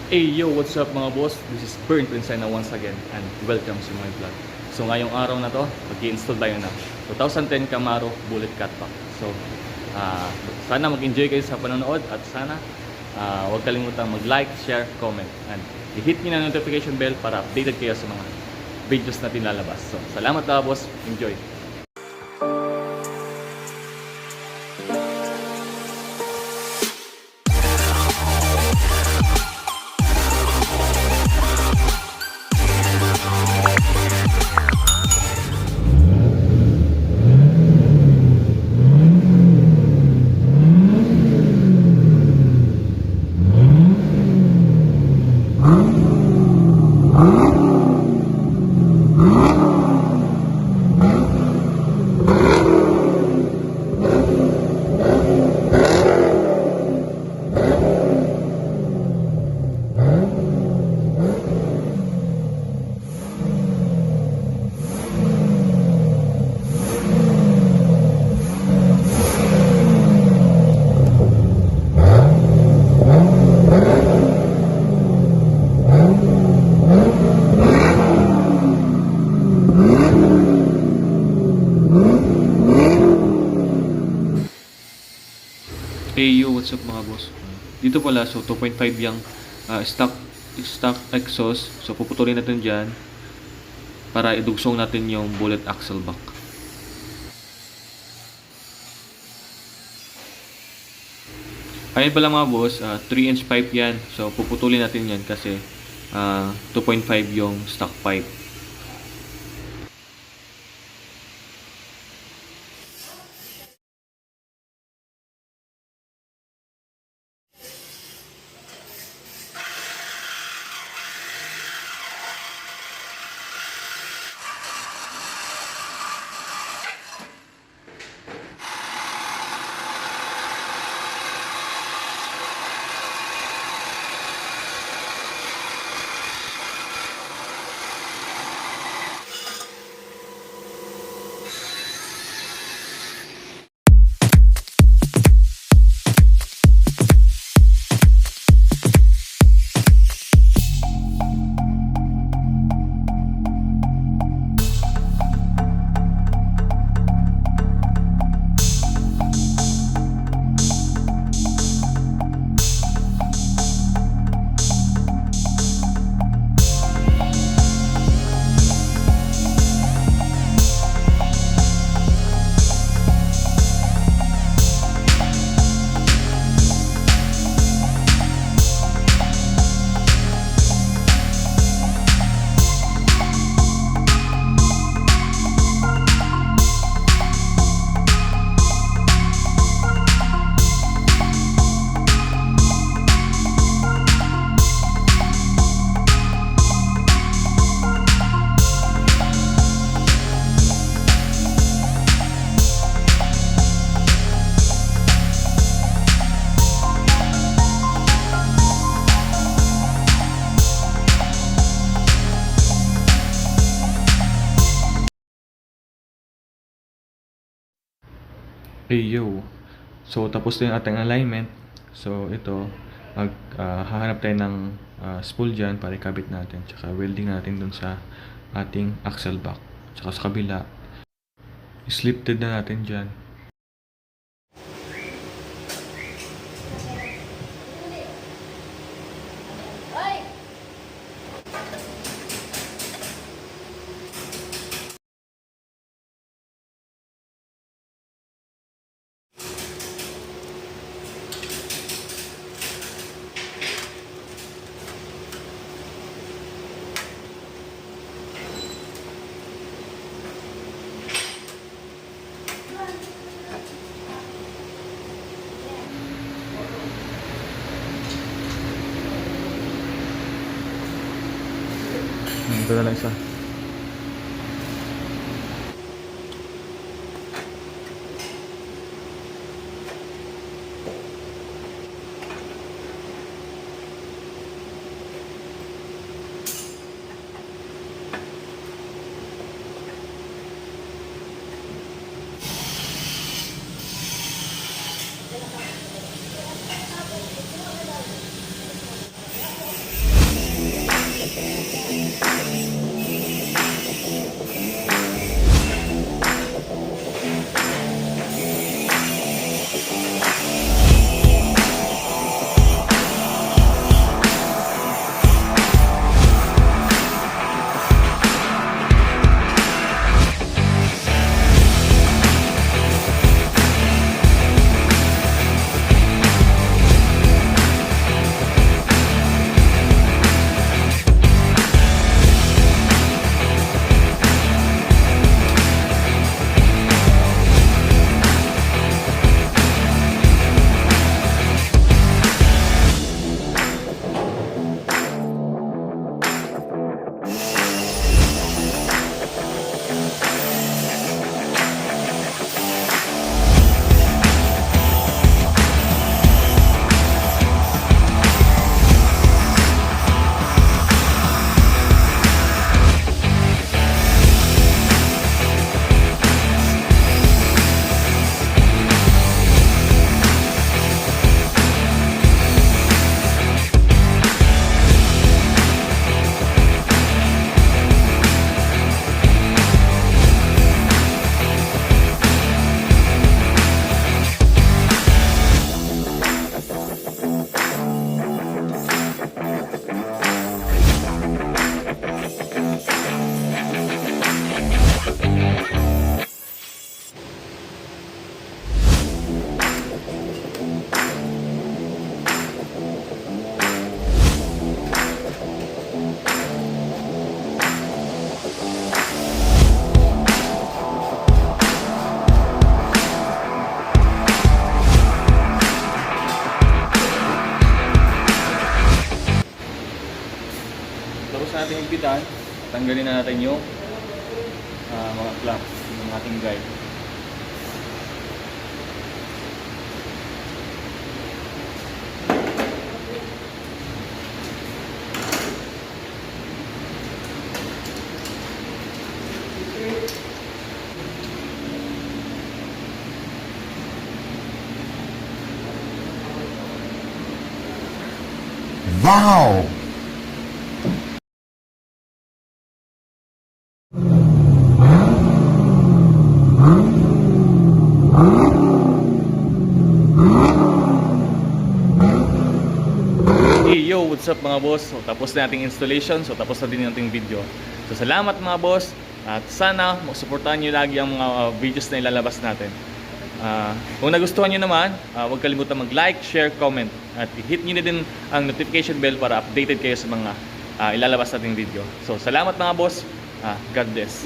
Hey yo, what's up mga boss? This is Burn Prinsena once again and welcome to my vlog. So ngayong araw na to, mag-i-install tayo ng 2010 Camaro Bullet Cutback. So sana mag-enjoy kayo sa panonood at sana huwag kalimutang mag-like, share, comment and i-hit nyo na notification bell para updated kayo sa mga videos natin lalabas. So salamat mga boss, enjoy! Hey yo, what's up mga boss? Dito pala, so 2.5 yung stock exhaust. So puputulin natin dyan para idugsong natin yung bullet axle back. Ayun pala mga boss, 3-inch pipe yan. So puputulin natin yan kasi 2.5 yung stock pipe. Hey yo. So tapos na yung ating alignment. So ito, hahanap tayo ng spool dyan para ikabit natin. Tsaka welding natin dun sa ating axle back. Tsaka sa kabila, slip thread na natin dyan. Ito na lang isa. tapos natin higpitan, tanggalin na natin yung mga clamps ng ating guide. Wow! Hey yo, what's up mga boss? So tapos na ating installation, so tapos na din yung ating video. So salamat mga boss, at sana suportahan nyo lagi ang mga videos na ilalabas natin. Kung nagustuhan nyo naman, huwag kalimutan mag-like, share, comment, at i-hit nyo na din ang notification bell para updated kayo sa mga ilalabas nating video. So salamat mga boss, God bless.